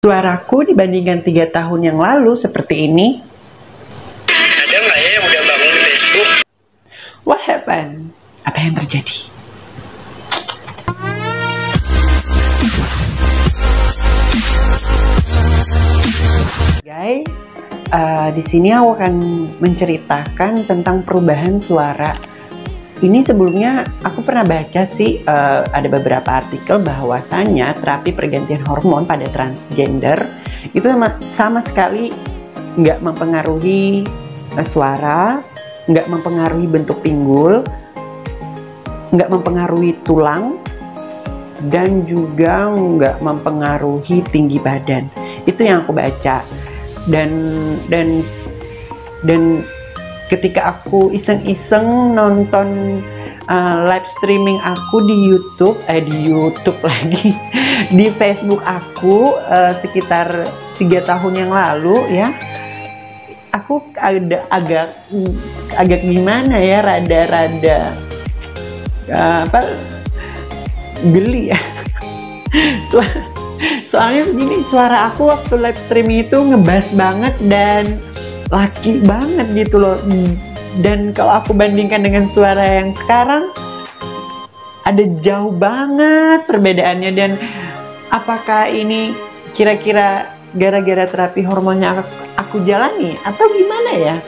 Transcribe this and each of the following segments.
Suaraku dibandingkan 3 tahun yang lalu seperti ini. Ada nggak ya yang udah bangun di Facebook? What happened? Apa yang terjadi? Guys, di sini aku akan menceritakan tentang perubahan suara. Ini sebelumnya aku pernah baca sih, ada beberapa artikel bahwasanya terapi pergantian hormon pada transgender itu sama sekali nggak mempengaruhi suara, nggak mempengaruhi bentuk pinggul, nggak mempengaruhi tulang, dan juga nggak mempengaruhi tinggi badan. Itu yang aku baca. Dan ketika aku iseng-iseng nonton live streaming aku di YouTube lagi, di Facebook aku sekitar 3 tahun yang lalu ya, aku agak gimana ya, rada geli ya. Soalnya begini, suara aku waktu live streaming itu ngebas banget dan laki banget gitu loh. Dan kalau aku bandingkan dengan suara yang sekarang, ada jauh banget perbedaannya. Dan apakah ini kira-kira gara-gara terapi hormonnya aku jalani atau gimana ya?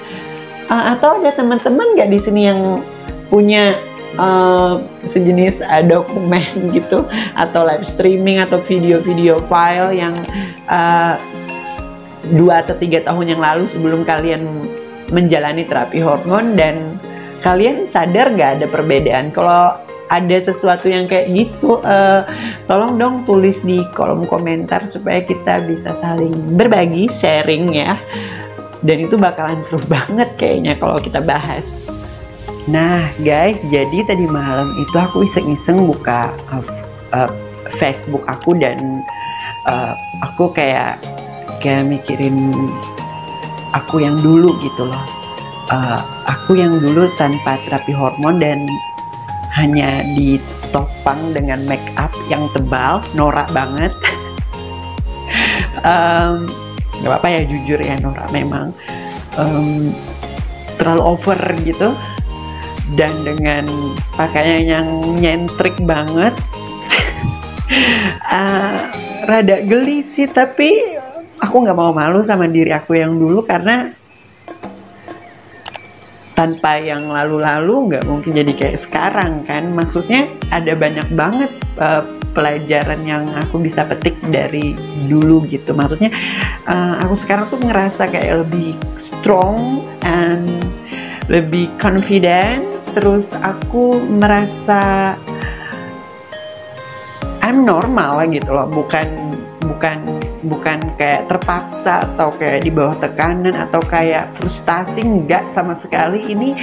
Atau ada teman-teman nggak di sini yang punya sejenis dokumen gitu, atau live streaming atau video-video file yang 2 atau 3 tahun yang lalu sebelum kalian menjalani terapi hormon, dan kalian sadar gak ada perbedaan? Kalau ada sesuatu yang kayak gitu, tolong dong tulis di kolom komentar supaya kita bisa saling berbagi, sharing ya. Dan itu bakalan seru banget kayaknya kalau kita bahas. Nah guys, jadi tadi malam itu aku iseng-iseng buka Facebook aku, dan aku kayak mikirin aku yang dulu gitu loh. Aku yang dulu tanpa terapi hormon dan hanya ditopang dengan make up yang tebal, norak banget. Gak apa-apa ya, jujur ya, norak memang terlalu over gitu, dan dengan pakaian yang nyentrik banget. Rada geli sih, tapi aku nggak mau malu sama diri aku yang dulu, karena tanpa yang lalu-lalu nggak mungkin jadi kayak sekarang kan. Maksudnya ada banyak banget pelajaran yang aku bisa petik dari dulu gitu. Maksudnya aku sekarang tuh ngerasa kayak lebih strong and lebih confident. Terus aku merasa I'm normal gitu loh, bukan kayak terpaksa atau kayak di bawah tekanan atau kayak frustasi, enggak sama sekali. Ini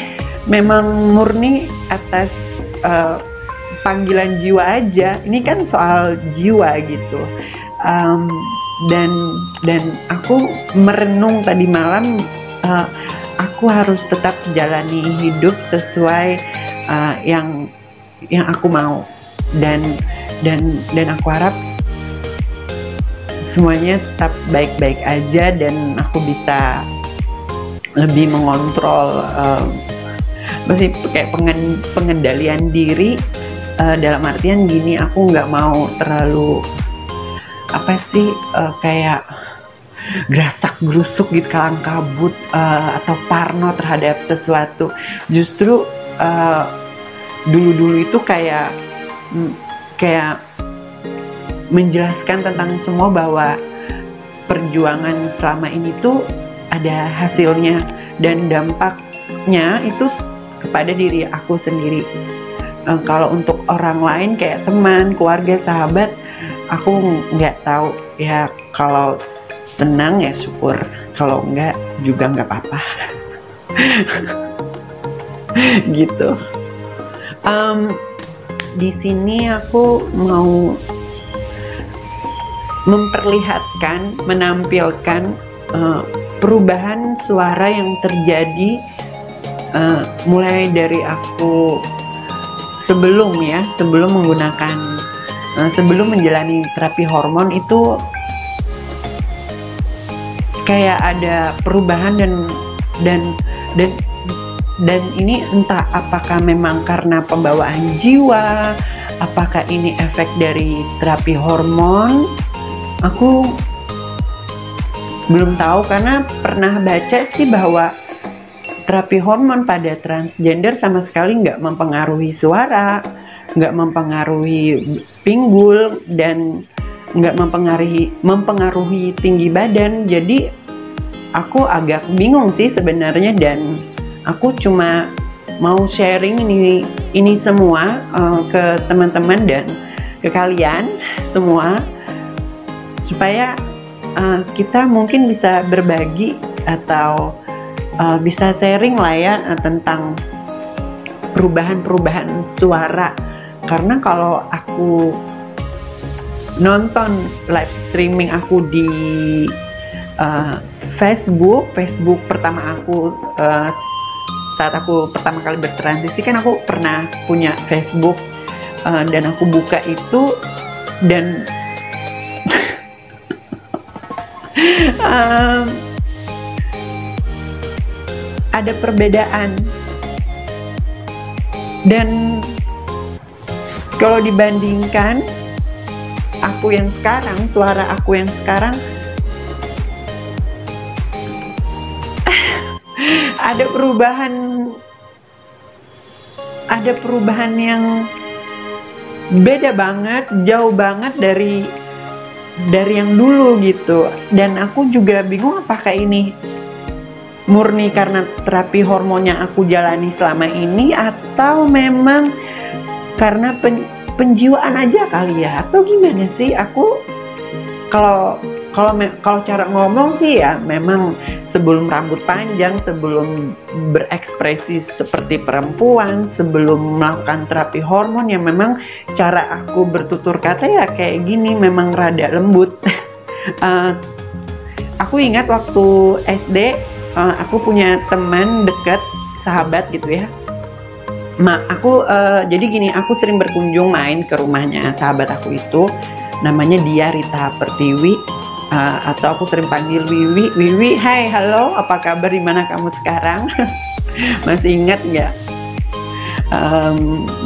memang murni atas panggilan jiwa aja. Ini kan soal jiwa gitu. Dan aku merenung tadi malam, aku harus tetap jalani hidup sesuai yang aku mau, dan aku harap semuanya tetap baik-baik aja, dan aku bisa lebih mengontrol masih kayak pengendalian diri, dalam artian gini, aku nggak mau terlalu kayak gerasak gerusuk gitu, kalang kabut atau parno terhadap sesuatu. Justru dulu itu kayak menjelaskan tentang semua, bahwa perjuangan selama ini tuh ada hasilnya dan dampaknya itu kepada diri aku sendiri. Kalau untuk orang lain kayak teman, keluarga, sahabat, aku nggak tahu ya. Kalau tenang ya syukur, kalau enggak juga nggak apa-apa. Gitu. Di sini aku mau menampilkan perubahan suara yang terjadi mulai dari aku sebelum menjalani terapi hormon itu. kayak ada perubahan dan dan dan ini entah apakah memang karena pembawaan jiwa, apakah ini efek dari terapi hormon, aku belum tahu. Karena pernah baca sih bahwa terapi hormon pada transgender sama sekali nggak mempengaruhi suara, nggak mempengaruhi pinggul, dan nggak mempengaruhi tinggi badan. Jadi aku agak bingung sih sebenarnya, dan aku cuma mau sharing ini semua ke teman-teman dan ke kalian semua, supaya kita mungkin bisa berbagi atau bisa sharing lah ya tentang perubahan-perubahan suara. Karena kalau aku nonton live streaming aku di Facebook pertama aku saat aku pertama kali bertransisi, kan aku pernah punya Facebook dan aku buka itu, dan ada perbedaan. Dan kalau dibandingkan aku yang sekarang, suara aku yang sekarang, ada perubahan yang beda banget, jauh banget dari yang dulu gitu. Dan aku juga bingung apakah ini murni karena terapi hormon yang aku jalani selama ini, atau memang karena penjiwaan aja kali ya, atau gimana sih. Aku kalau cara ngomong sih ya, memang sebelum rambut panjang, sebelum berekspresi seperti perempuan, sebelum melakukan terapi hormon, ya memang cara aku bertutur kata ya kayak gini, memang rada lembut. Aku ingat waktu SD, aku punya teman dekat, sahabat gitu ya. Jadi gini, aku sering berkunjung main ke rumahnya sahabat aku itu, namanya dia Rita Pertiwi, atau aku sering panggil Wiwi. Wiwi, hai, halo, apa kabar, di mana kamu sekarang? Masih ingat nggak?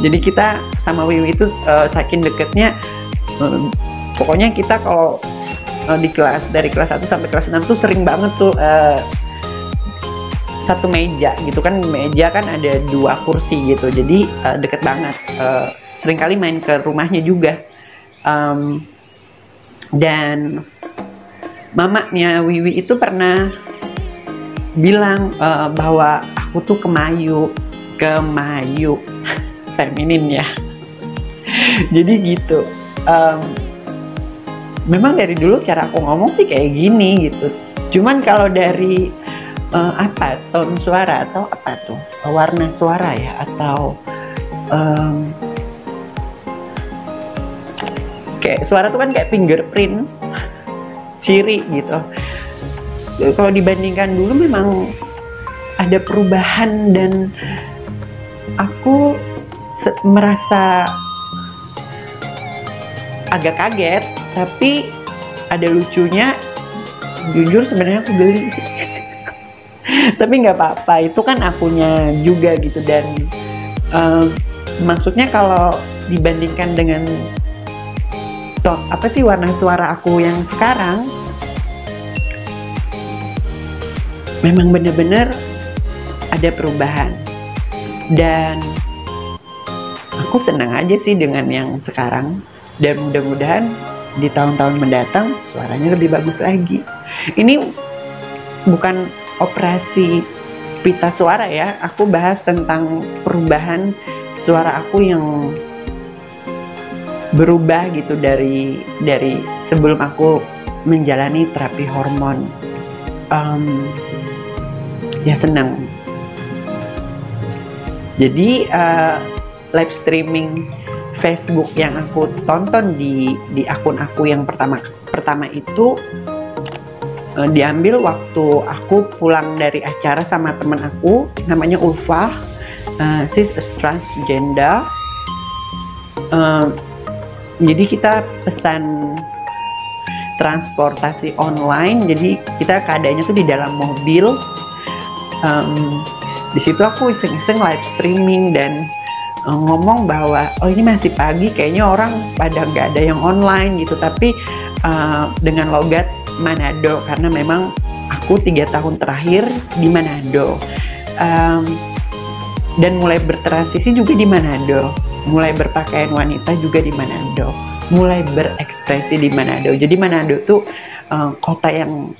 Jadi kita sama Wiwi itu saking deketnya, pokoknya kita kalau di kelas, dari kelas 1 sampai kelas 6 tuh sering banget tuh satu meja gitu kan. Meja kan ada 2 kursi gitu, jadi deket banget. Sering kali main ke rumahnya juga. Dan mamanya Wiwi itu pernah bilang bahwa aku tuh kemayu feminin ya. Jadi gitu. Memang dari dulu cara aku ngomong sih kayak gini gitu. Cuman kalau dari tone suara atau apa tuh, warna suara ya, atau kayak suara tuh kan kayak fingerprint, ciri gitu. Kalau dibandingkan dulu memang ada perubahan, dan aku merasa agak kaget, tapi ada lucunya. Jujur sebenarnya aku geli sih. Tapi nggak apa-apa, itu kan akunya juga gitu. Dan maksudnya kalau dibandingkan dengan warna suara aku yang sekarang, memang bener-bener ada perubahan. Dan aku senang aja sih dengan yang sekarang, dan mudah-mudahan di tahun-tahun mendatang suaranya lebih bagus lagi. Ini bukan operasi pita suara ya, aku bahas tentang perubahan suara aku yang berubah gitu dari sebelum aku menjalani terapi hormon. Ya senang. Jadi live streaming Facebook yang aku tonton di akun aku yang pertama itu diambil waktu aku pulang dari acara sama teman aku, namanya Ulfa. She's a transgender. Jadi kita pesan transportasi online, jadi kita keadaannya tuh di dalam mobil. Di situ aku iseng-iseng live streaming dan ngomong bahwa oh ini masih pagi, kayaknya orang pada nggak ada yang online gitu, tapi dengan logat Manado karena memang aku 3 tahun terakhir di Manado, dan mulai bertransisi juga di Manado, mulai berpakaian wanita juga di Manado, mulai berekspresi di Manado. Jadi Manado tuh kota yang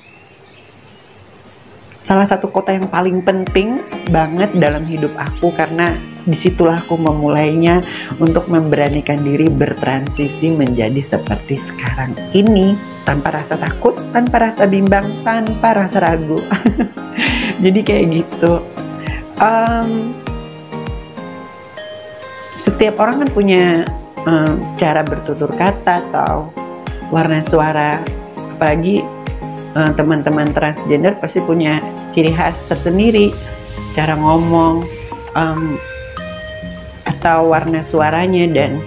salah satu kota yang paling penting banget dalam hidup aku, karena disitulah aku memulainya untuk memberanikan diri bertransisi menjadi seperti sekarang ini, tanpa rasa takut, tanpa rasa bimbang, tanpa rasa ragu. Jadi kayak gitu. Setiap orang kan punya cara bertutur kata atau warna suara, apalagi teman-teman transgender pasti punya ciri khas tersendiri, cara ngomong atau warna suaranya. Dan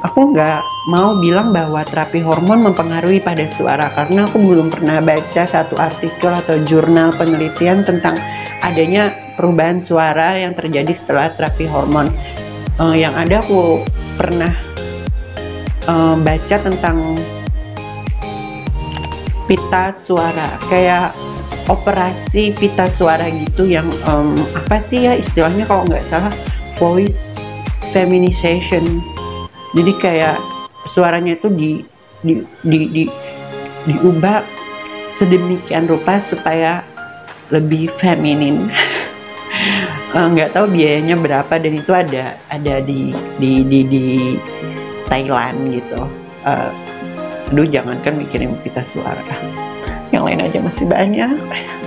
aku nggak mau bilang bahwa terapi hormon mempengaruhi pada suara, karena aku belum pernah baca satu artikel atau jurnal penelitian tentang adanya perubahan suara yang terjadi setelah terapi hormon. Yang ada aku pernah baca tentang pita suara, kayak operasi pita suara gitu, yang apa sih ya istilahnya kalau nggak salah, voice feminization. Jadi kayak suaranya itu diubah sedemikian rupa supaya lebih feminin. Nggak tahu biayanya berapa, dan itu ada di Thailand gitu. Aduh, jangankan mikirin pita suara, yang lain aja masih banyak.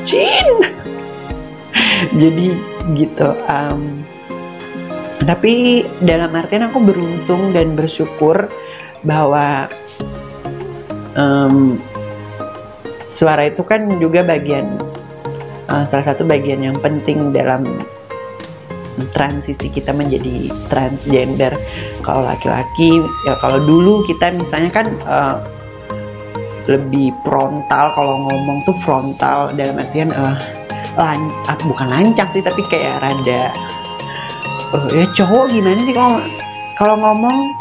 Cin. Jadi gitu. Tapi dalam artian aku beruntung dan bersyukur bahwa suara itu kan juga bagian, salah satu bagian yang penting dalam transisi kita menjadi transgender. Kalau laki-laki ya, kalau dulu kita misalnya kan lebih frontal, kalau ngomong tuh frontal dalam artian bukan lancang sih, tapi kayak rada ya cowok gimana sih kalau ngomong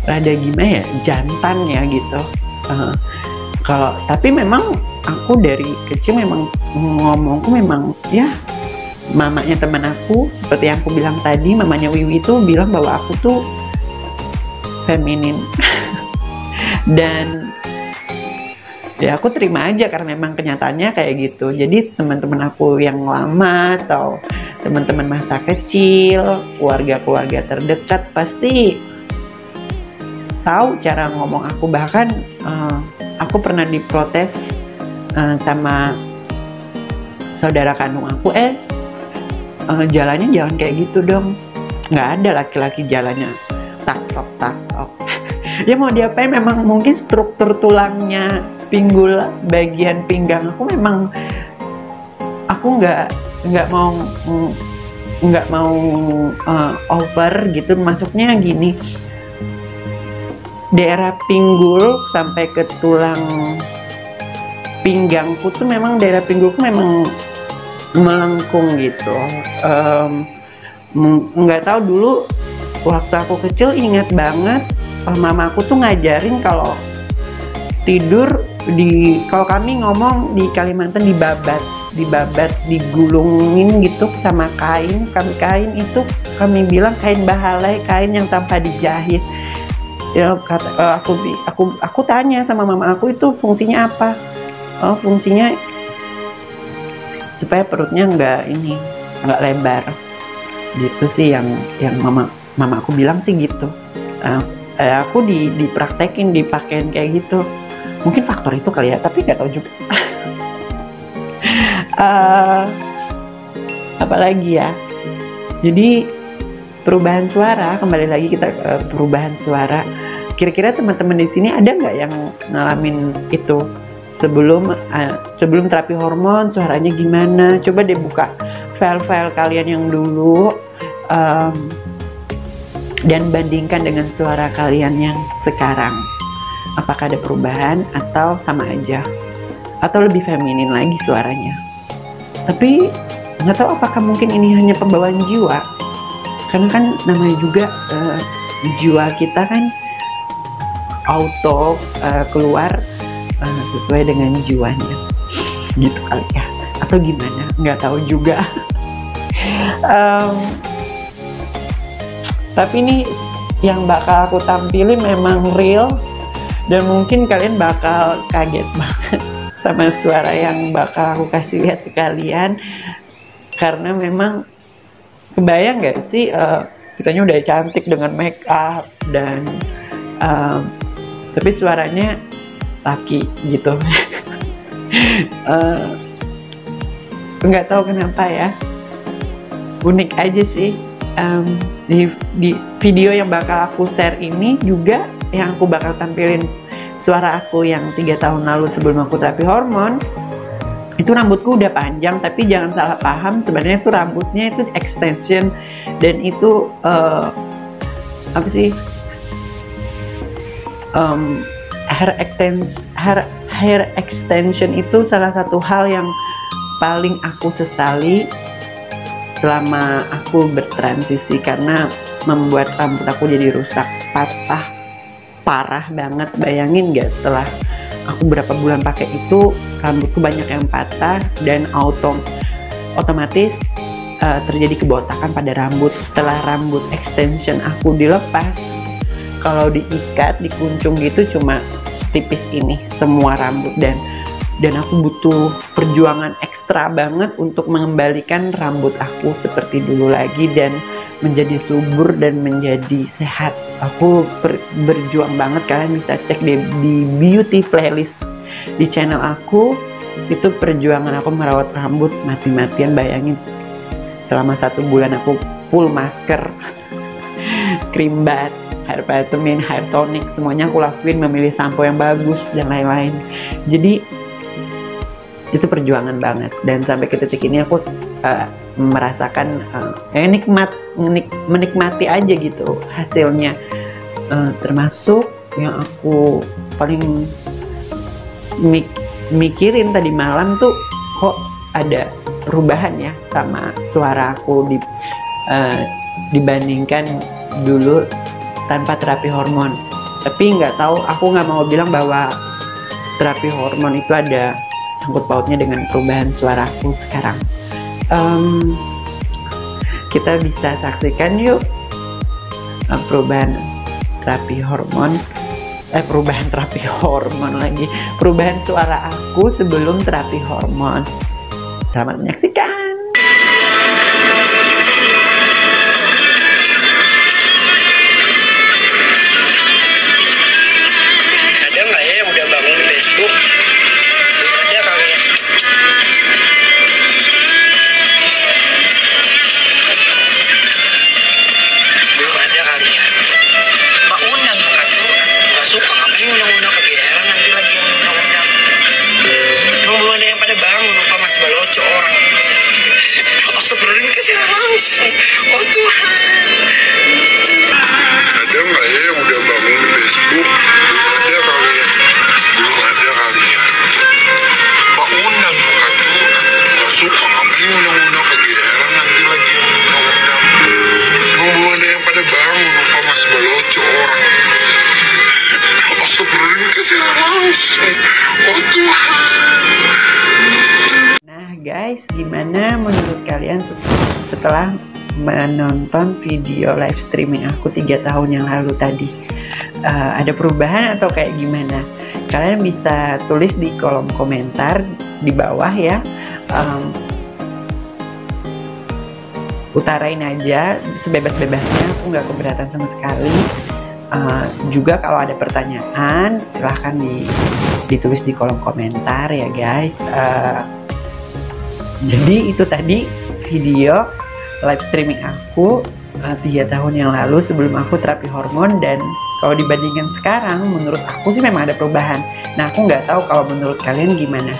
rada gimana ya, jantan ya gitu. Kalau tapi memang aku dari kecil memang ngomongku memang ya, mamanya teman aku, seperti yang aku bilang tadi, mamanya Wiwi itu bilang bahwa aku tuh feminin. Dan ya aku terima aja karena memang kenyataannya kayak gitu. Jadi teman-teman aku yang lama atau teman-teman masa kecil, keluarga-keluarga terdekat pasti tahu cara ngomong aku. Bahkan aku pernah diprotes sama saudara kandung aku, jalannya jangan kayak gitu dong, nggak ada laki-laki jalannya tak tok. Ya mau diapain, memang mungkin struktur tulangnya, pinggul bagian pinggang aku memang, aku nggak mau over gitu, masuknya gini, daerah pinggul sampai ke tulang pinggangku tuh memang, daerah pinggulku memang melengkung gitu. Nggak tahu, dulu waktu aku kecil ingat banget mama aku tuh ngajarin kalau tidur kalau kami ngomong di Kalimantan dibabat, digulungin gitu sama kain. Kain itu kami bilang kain bahalai, kain yang tanpa dijahit. Ya kata aku tanya sama mama aku, itu fungsinya apa? Fungsinya supaya perutnya nggak lebar gitu sih, yang mama aku bilang sih gitu. Aku dipraktekin, dipakein kayak gitu. Mungkin faktor itu kali ya, tapi nggak tahu juga. Apalagi ya, jadi perubahan suara, kembali lagi kita perubahan suara. Kira-kira teman-teman di sini ada nggak yang ngalamin itu? Sebelum terapi hormon suaranya gimana? Coba deh buka file-file kalian yang dulu dan bandingkan dengan suara kalian yang sekarang. apakah ada perubahan atau sama aja, atau lebih feminin lagi suaranya. Tapi nggak tahu apakah mungkin ini hanya pembawaan jiwa, karena kan namanya juga jiwa kita kan auto keluar sesuai dengan jiwanya, gitu kali ya, atau gimana, nggak tahu juga. Tapi ini yang bakal aku tampilin memang real, dan mungkin kalian bakal kaget banget sama suara yang bakal aku kasih lihat ke kalian, karena memang kebayang gak sih kitanya udah cantik dengan make up dan tapi suaranya laki gitu. Nggak tahu kenapa ya, unik aja sih. Di video yang bakal aku share ini juga yang aku bakal tampilin suara aku yang 3 tahun lalu sebelum aku terapi hormon. Itu rambutku udah panjang, tapi jangan salah paham, sebenarnya itu rambutnya itu extension, dan itu apa sih, hair extension itu salah satu hal yang paling aku sesali selama aku bertransisi, karena membuat rambut aku jadi rusak, patah, parah banget. Bayangin gak, setelah aku berapa bulan pakai itu rambutku banyak yang patah, dan otomatis terjadi kebotakan pada rambut. Setelah rambut extension aku dilepas, kalau diikat, dikuncung gitu cuma setipis ini semua rambut, dan aku butuh perjuangan ekstra banget untuk mengembalikan rambut aku seperti dulu lagi dan menjadi subur dan menjadi sehat. Aku berjuang banget, kalian bisa cek di beauty playlist di channel aku. Itu perjuangan aku merawat rambut mati-matian. Bayangin, selama 1 bulan aku full masker, cream bath, hair vitamin, hair tonic, semuanya aku lakuin, memilih sampo yang bagus dan lain-lain. Jadi itu perjuangan banget, dan sampai ke titik ini aku merasakan menikmati aja gitu hasilnya. Termasuk yang aku paling mikirin tadi malam tuh, kok ada perubahan ya sama suara aku dibandingkan dulu tanpa terapi hormon. Tapi nggak tahu, aku nggak mau bilang bahwa terapi hormon itu ada sangkut pautnya dengan perubahan suaraku sekarang. Kita bisa saksikan yuk perubahan terapi hormon perubahan suara aku sebelum terapi hormon. Selamat menyaksikan. Ada nggak ya yang udah bangun di Facebook? Ada kali ya. Belum ada kali ya. Mbak undang muka tuh, nggak suka, ngapain undang-undang, kegeeran nanti lagi yang undang-undang. Emang belum ada yang pada bangun, lupa Mas Baloco orang ini. Astagfirullahaladzim, kesiram langsung. Oh Tuhan. Ada nggak ya yang udah bangun di Facebook? Belum ada kali ya. Belum ada kali ya. Mbak undang muka tuh, nggak suka, ngapain undang-undang, kegeeran nanti lagi yang undang-undang. Emang belum ada yang pada bangun, lupa Mas Baloco orang ini. Astagfirullahaladzim, kesiram langsung. Oh Tuhan. Nah guys, gimana menurut kalian setelah menonton video live streaming aku 3 tahun yang lalu tadi? Ada perubahan atau kayak gimana? Kalian bisa tulis di kolom komentar di bawah ya. Utarain aja sebebas-bebasnya, aku nggak keberatan sama sekali. Juga kalau ada pertanyaan silahkan ditulis di kolom komentar ya guys. Jadi itu tadi video live streaming aku 3 tahun yang lalu sebelum aku terapi hormon, dan kalau dibandingkan sekarang menurut aku sih memang ada perubahan. Nah aku nggak tahu kalau menurut kalian gimana,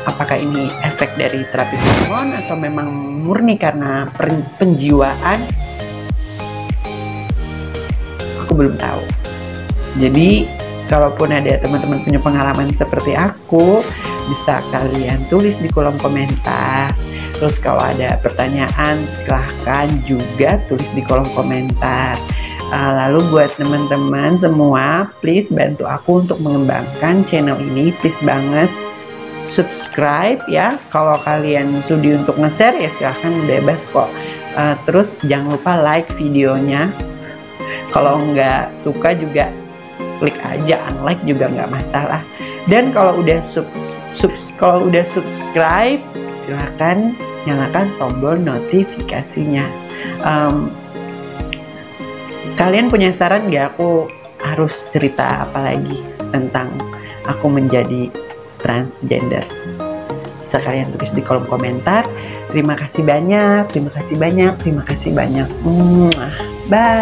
apakah ini efek dari terapi hormon atau memang murni karena penjiwaan, aku belum tahu. Jadi kalaupun ada teman-teman punya pengalaman seperti aku, bisa kalian tulis di kolom komentar. Terus kalau ada pertanyaan, silahkan juga tulis di kolom komentar. Lalu buat teman-teman semua, please bantu aku untuk mengembangkan channel ini. Please banget subscribe ya. Kalau kalian sudi untuk nge-share ya silahkan, bebas kok. Terus jangan lupa like videonya. Kalau nggak suka juga klik aja unlike juga nggak masalah. Dan kalau udah subscribe, silahkan nyalakan tombol notifikasinya. Kalian punya saran nggak aku harus cerita apa lagi tentang aku menjadi transgender? Bisa kalian tulis di kolom komentar. Terima kasih banyak, terima kasih banyak, terima kasih banyak. Bye.